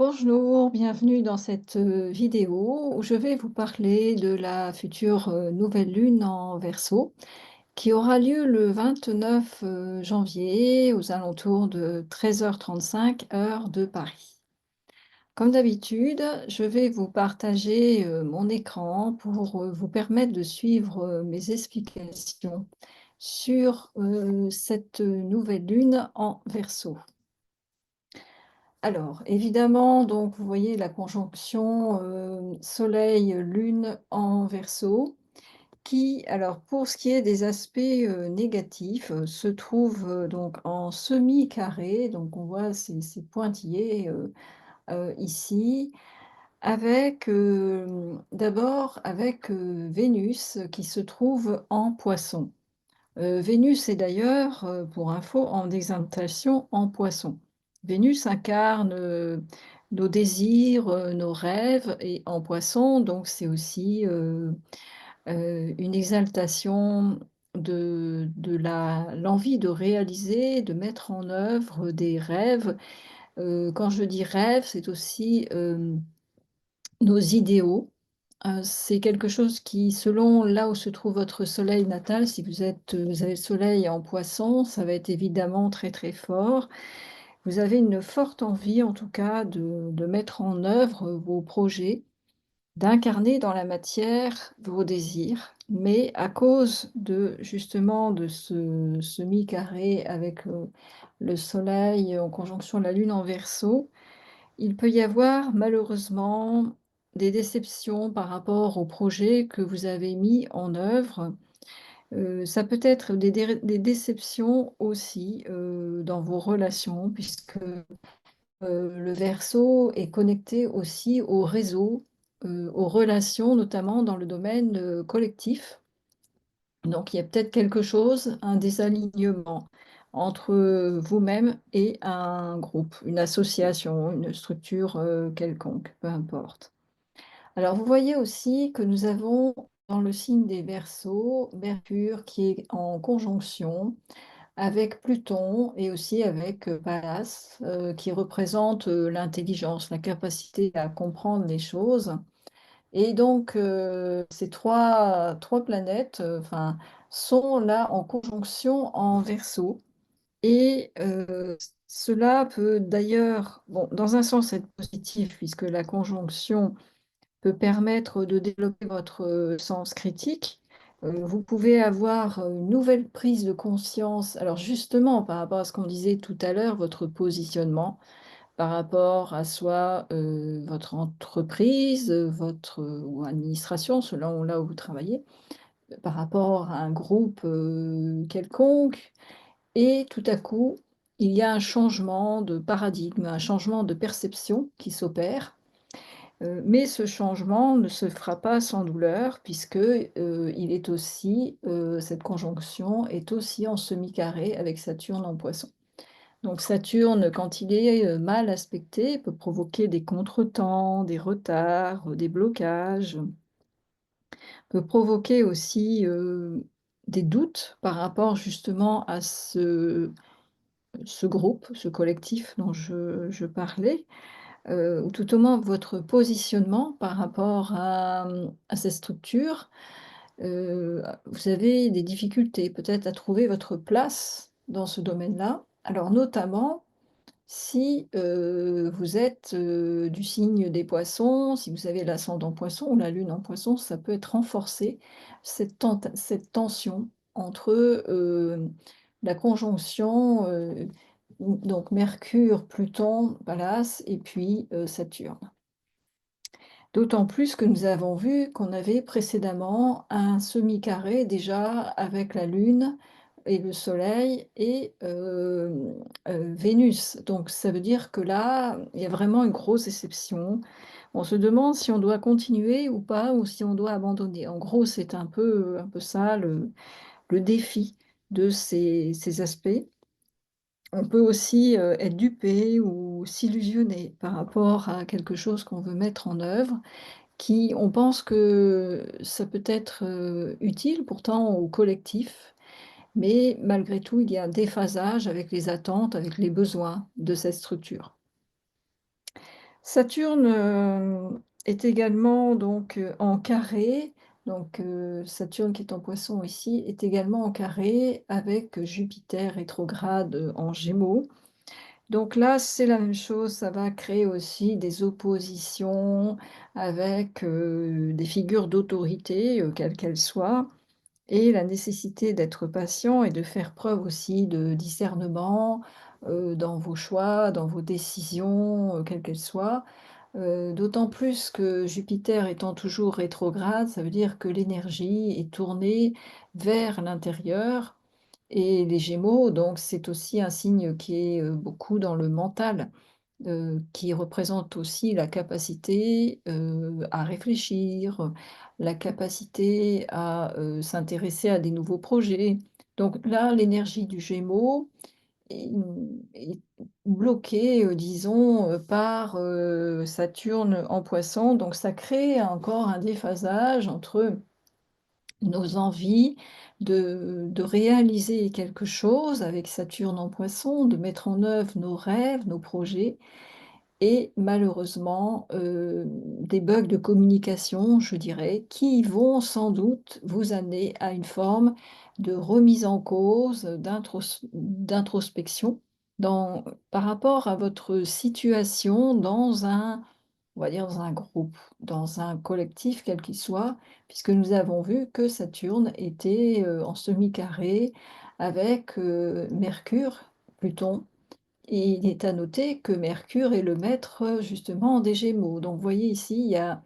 Bonjour, bienvenue dans cette vidéo où je vais vous parler de la future nouvelle lune en Verseau qui aura lieu le 29 janvier aux alentours de 13h35 heure de Paris. Comme d'habitude, je vais vous partager mon écran pour vous permettre de suivre mes explications sur cette nouvelle lune en Verseau. Alors, évidemment, donc vous voyez la conjonction, soleil-lune en Verseau qui, alors pour ce qui est des aspects, négatifs, se trouve, donc en semi-carré, donc on voit ces pointillés, ici avec, d'abord avec, Vénus qui se trouve en Poissons. Vénus est d'ailleurs, pour info, en exaltation en Poissons. Vénus incarne, nos désirs, nos rêves et en Poissons, donc c'est aussi, une exaltation de l'envie de réaliser, de mettre en œuvre des rêves. Quand je dis rêve, c'est aussi, nos idéaux. C'est quelque chose qui, selon là où se trouve votre soleil natal, si vous avez le soleil en Poissons, ça va être évidemment très, très fort. Vous avez une forte envie, en tout cas, de mettre en œuvre vos projets, d'incarner dans la matière vos désirs. Mais à cause de, justement, de ce semi-carré avec, le soleil en conjonction la lune en Verseau, il peut y avoir malheureusement des déceptions par rapport aux projets que vous avez mis en œuvre. Ça peut être des déceptions aussi, dans vos relations puisque, le Verseau est connecté aussi au réseau, aux relations, notamment dans le domaine, collectif. Donc il y a peut-être quelque chose, un désalignement entre, vous-même et un groupe, une association, une structure, quelconque, peu importe. Alors vous voyez aussi que nous avons dans le signe des Verseaux, Mercure qui est en conjonction avec Pluton et aussi avec, Pallas, qui représente, l'intelligence, la capacité à comprendre les choses. Et donc, ces trois planètes, enfin, sont là en conjonction en Verseau et cela peut d'ailleurs, bon, dans un sens être positif puisque la conjonction peut permettre de développer votre, sens critique. Vous pouvez avoir, une nouvelle prise de conscience, alors justement par rapport à ce qu'on disait tout à l'heure, votre positionnement par rapport à soit, votre entreprise, votre ou administration selon là où vous travaillez, par rapport à un groupe, quelconque et tout à coup, il y a un changement de paradigme, un changement de perception qui s'opère, mais ce changement ne se fera pas sans douleur puisque, il est aussi, cette conjonction est aussi en semi-carré avec Saturne en Poissons. Donc Saturne, quand il est, mal aspecté, peut provoquer des contretemps, des retards, des blocages, peut provoquer aussi, des doutes par rapport justement à ce groupe, ce collectif dont je parlais, ou tout au moins votre positionnement par rapport à cette structure. Vous avez des difficultés peut-être à trouver votre place dans ce domaine-là. Alors notamment si, vous êtes, du signe des Poissons, si vous avez l'ascendant Poisson ou la lune en Poisson, ça peut être renforcé cette tension entre, la conjonction, donc Mercure, Pluton, Pallas et puis, Saturne. D'autant plus que nous avons vu qu'on avait précédemment un semi-carré déjà avec la Lune et le Soleil et Vénus. Donc ça veut dire que là, il y a vraiment une grosse déception. On se demande si on doit continuer ou pas, ou si on doit abandonner. En gros, c'est un peu ça le défi de ces aspects. On peut aussi, être dupé ou s'illusionner par rapport à quelque chose qu'on veut mettre en œuvre qui on pense que ça peut être, utile pourtant au collectif, mais malgré tout, il y a un déphasage avec les attentes, avec les besoins de cette structure. Saturne, est également donc, en carré, donc Saturne qui est en Poisson ici, est également en carré avec Jupiter rétrograde, en Gémeaux. Donc là, c'est la même chose, ça va créer aussi des oppositions avec, des figures d'autorité, quelles qu'elles soient, et la nécessité d'être patient et de faire preuve aussi de discernement, dans vos choix, dans vos décisions, quelles qu'elles soient. D'autant plus que Jupiter étant toujours rétrograde, ça veut dire que l'énergie est tournée vers l'intérieur et les Gémeaux, donc c'est aussi un signe qui est, beaucoup dans le mental, qui représente aussi la capacité, à réfléchir, la capacité à, s'intéresser à des nouveaux projets. Donc là, l'énergie du Gémeaux est bloquée, disons, par, Saturne en Poisson, donc ça crée encore un déphasage entre nos envies de réaliser quelque chose avec Saturne en Poisson, de mettre en œuvre nos rêves, nos projets et malheureusement, des bugs de communication, je dirais, qui vont sans doute vous amener à une forme de remise en cause, d'introspection dans par rapport à votre situation dans un on va dire dans un groupe, dans un collectif quel qu'il soit, puisque nous avons vu que Saturne était, en semi-carré avec, Mercure, Pluton et il est à noter que Mercure est le maître, justement des Gémeaux. Donc vous voyez ici, il y a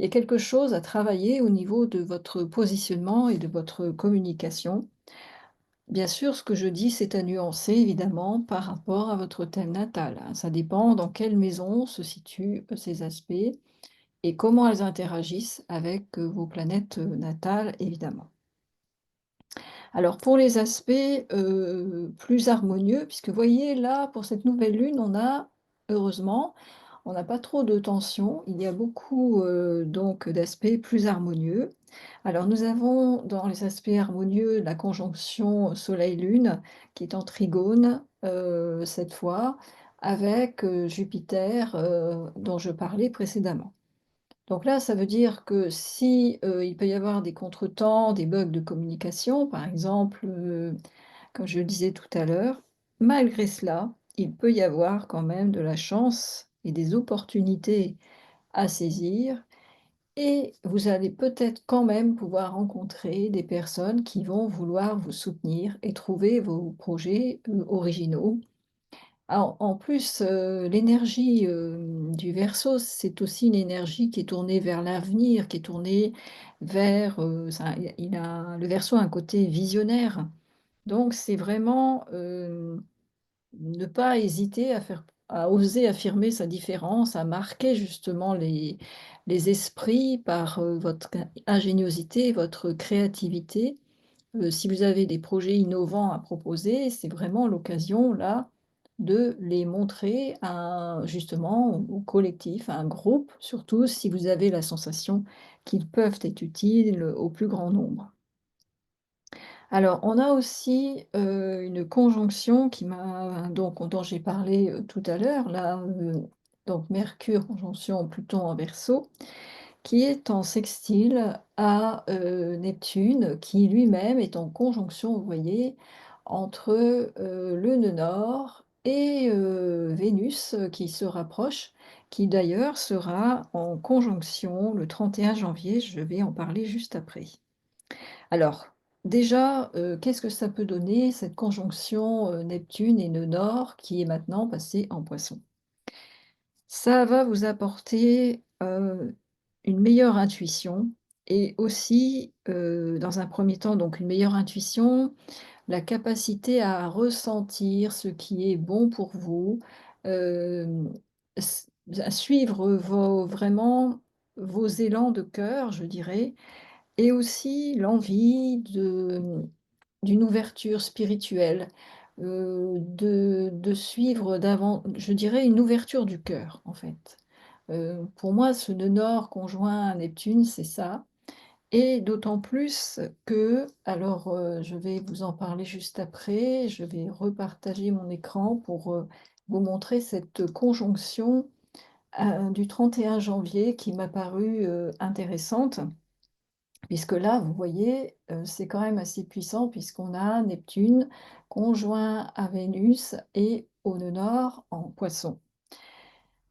quelque chose à travailler au niveau de votre positionnement et de votre communication. Bien sûr, ce que je dis, c'est à nuancer évidemment par rapport à votre thème natal, hein. Ça dépend dans quelle maison se situent, ces aspects et comment elles interagissent avec, vos planètes, natales évidemment. Alors pour les aspects, plus harmonieux, puisque vous voyez là, pour cette nouvelle lune, on a heureusement, on n'a pas trop de tension. Il y a beaucoup, donc d'aspects plus harmonieux. Alors nous avons dans les aspects harmonieux la conjonction Soleil-Lune qui est en trigone, cette fois avec, Jupiter, dont je parlais précédemment. Donc là, ça veut dire que si, il peut y avoir des contretemps, des bugs de communication, par exemple, comme je le disais tout à l'heure, malgré cela, il peut y avoir quand même de la chance et des opportunités à saisir et vous allez peut-être quand même pouvoir rencontrer des personnes qui vont vouloir vous soutenir et trouver vos projets, originaux. En plus, l'énergie, du Verseau, c'est aussi une énergie qui est tournée vers l'avenir, qui est tournée vers, ça il a le Verseau a un côté visionnaire. Donc c'est vraiment, ne pas hésiter à oser affirmer sa différence, à marquer justement les esprits par, votre ingéniosité, votre créativité. Si vous avez des projets innovants à proposer, c'est vraiment l'occasion là de les montrer à justement au collectif, à un groupe, surtout si vous avez la sensation qu'ils peuvent être utiles au plus grand nombre. Alors, on a aussi, une conjonction qui m'a donc dont j'ai parlé, tout à l'heure, là, donc Mercure conjonction Pluton en Verseau, qui est en sextile à, Neptune, qui lui-même est en conjonction, vous voyez, entre, le nœud nord et Vénus, qui se rapproche, qui d'ailleurs sera en conjonction le 31 janvier, je vais en parler juste après. Alors, déjà, qu'est-ce que ça peut donner cette conjonction, Neptune et nœud nord qui est maintenant passé en Poisson? Ça va vous apporter, une meilleure intuition et aussi, dans un premier temps, donc une meilleure intuition, la capacité à ressentir ce qui est bon pour vous, hem, s à suivre vos vraiment vos élans de cœur, je dirais et aussi l'envie d'une ouverture spirituelle, de suivre je dirais une ouverture du cœur, en fait. Pour moi, ce nœud nord conjoint à Neptune, c'est ça et d'autant plus que alors, je vais vous en parler juste après, je vais repartager mon écran pour, vous montrer cette conjonction du 31 janvier qui m'a paru intéressante, puisque là, vous voyez, c'est quand même assez puissant puisqu'on a Neptune conjoint à Vénus et au nœud nord en Poisson.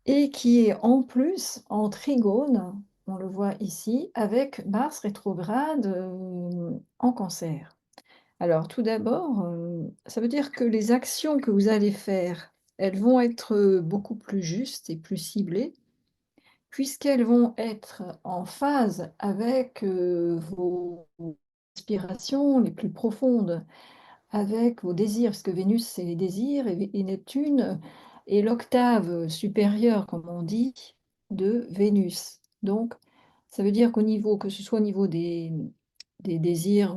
Et qui est en plus en trigone, on le voit ici, avec Mars rétrograde en Cancer. Alors tout d'abord, ça veut dire que les actions que vous allez faire, elles vont être beaucoup plus justes et plus ciblées, puisqu'elles vont être en phase avec vos aspirations les plus profondes, avec vos désirs, parce que Vénus, c'est les désirs, et Neptune est l'octave supérieure, comme on dit, de Vénus. Donc, ça veut dire qu'au niveau, que ce soit au niveau des désirs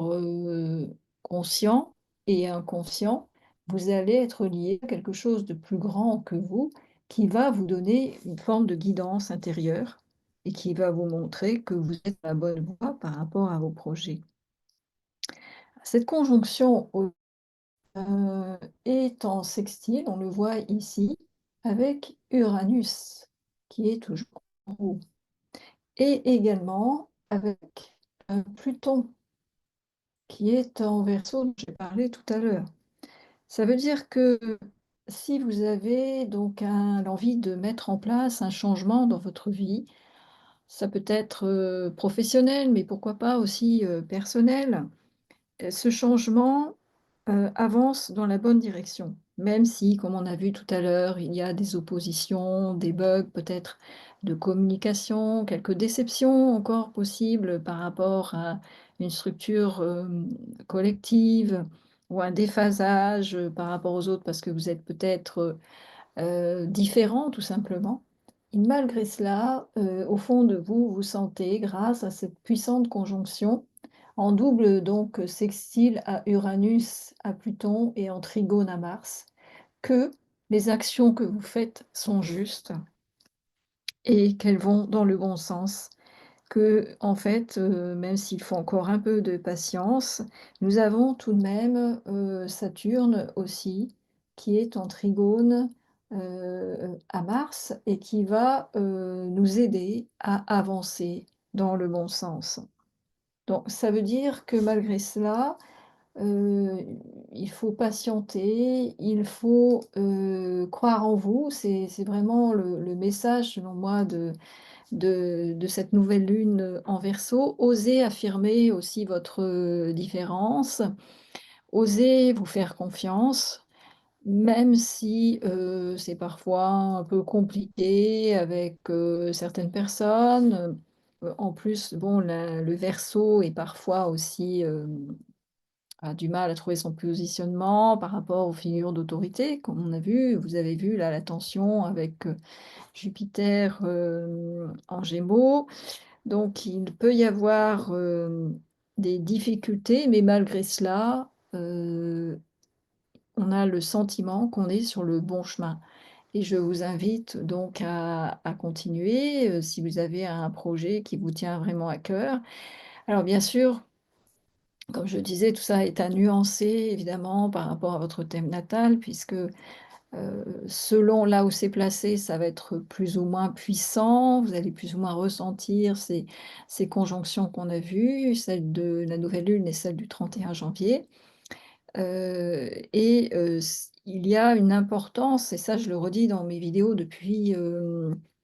conscients et inconscients, vous allez être lié à quelque chose de plus grand que vous, qui va vous donner une forme de guidance intérieure et qui va vous montrer que vous êtes à la bonne voie par rapport à vos projets. Cette conjonction est en sextile, on le voit ici, avec Uranus, qui est toujours en haut, et également avec Pluton, qui est en Verseau, dont j'ai parlé tout à l'heure. Ça veut dire que si vous avez donc l'envie de mettre en place un changement dans votre vie, ça peut être professionnel, mais pourquoi pas aussi personnel. Ce changement, avance dans la bonne direction, même si, comme on a vu tout à l'heure, il y a des oppositions, des bugs peut-être de communication, quelques déceptions encore possibles par rapport à une structure, collective ou un déphasage, par rapport aux autres parce que vous êtes peut-être, différents tout simplement. Et malgré cela, au fond de vous, vous sentez, grâce à cette puissante conjonction, en double donc sextile à Uranus, à Pluton et en trigone à Mars, que les actions que vous faites sont justes et qu'elles vont dans le bon sens. Que en fait, même s'il faut encore un peu de patience, nous avons tout de même, Saturne aussi, qui est en trigone, à Mars et qui va, nous aider à avancer dans le bon sens. Donc ça veut dire que malgré cela, heu, il faut patienter, il faut, croire en vous. C'est vraiment le message selon moi de cette nouvelle lune en Verseau. Osez affirmer aussi votre différence, osez vous faire confiance, même si c'est parfois un peu compliqué avec certaines personnes. En plus, bon, le Verseau est parfois aussi a du mal à trouver son positionnement par rapport aux figures d'autorité, comme on a vu. Vous avez vu là la tension avec Jupiter en Gémeaux. Donc il peut y avoir, des difficultés, mais malgré cela, on a le sentiment qu'on est sur le bon chemin et je vous invite donc à continuer, si vous avez un projet qui vous tient vraiment à cœur. Alors bien sûr, comme je disais, tout ça est à nuancer évidemment par rapport à votre thème natal puisque selon là où c'est placé, ça va être plus ou moins puissant. Vous allez plus ou moins ressentir ces conjonctions qu'on a vues, celle de la nouvelle lune et celle du 31 janvier. Il y a une importance et ça je le redis dans mes vidéos depuis,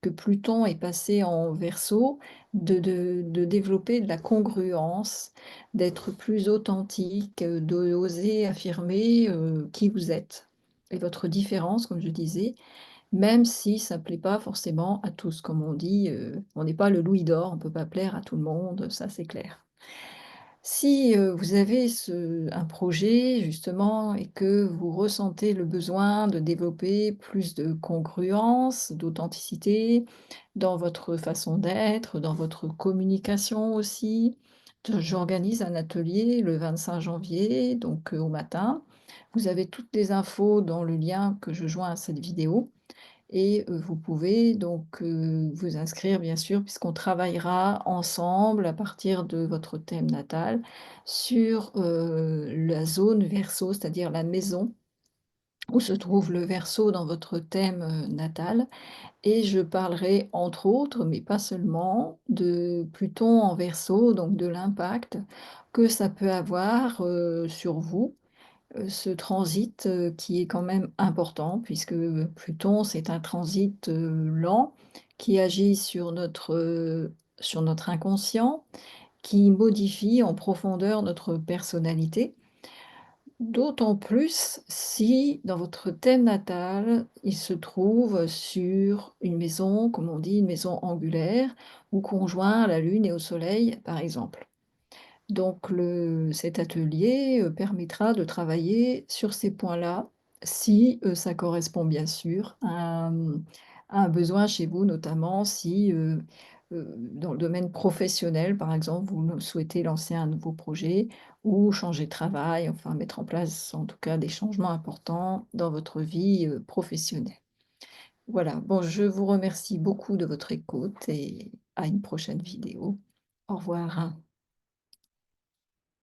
que Pluton est passé en Verseau, de développer de la congruence, d'être plus authentique, d'oser affirmer, qui vous êtes et votre différence, comme je disais, même si ça ne plaît pas forcément à tous. Comme on dit, on n'est pas le louis d'or, on ne peut pas plaire à tout le monde, ça c'est clair. Si, vous avez un projet justement et que vous ressentez le besoin de développer plus de congruence, d'authenticité dans votre façon d'être, dans votre communication aussi, j'organise un atelier le 25 janvier, donc au matin. Vous avez toutes les infos dans le lien que je joins à cette vidéo. Et vous pouvez donc vous inscrire bien sûr puisqu'on travaillera ensemble à partir de votre thème natal sur, la zone Verseau, c'est-à-dire la maison où se trouve le Verseau dans votre thème, natal, et je parlerai entre autres, mais pas seulement, de Pluton en Verseau, donc de l'impact que ça peut avoir, sur vous, ce transit, qui est quand même important puisque, Pluton, c'est un transit, lent qui agit sur notre inconscient, qui modifie en profondeur notre personnalité. D'autant plus si, dans votre thème natal, il se trouve sur une maison, comme on dit, une maison angulaire ou conjoint à la Lune et au Soleil, par exemple. Donc cet atelier, permettra de travailler sur ces points-là, si, ça correspond bien sûr à un besoin chez vous, notamment si, dans le domaine professionnel, par exemple, vous souhaitez lancer un nouveau projet ou changer de travail, enfin mettre en place, en tout cas, des changements importants dans votre vie, professionnelle. Voilà, bon, je vous remercie beaucoup de votre écoute et à une prochaine vidéo. Au revoir.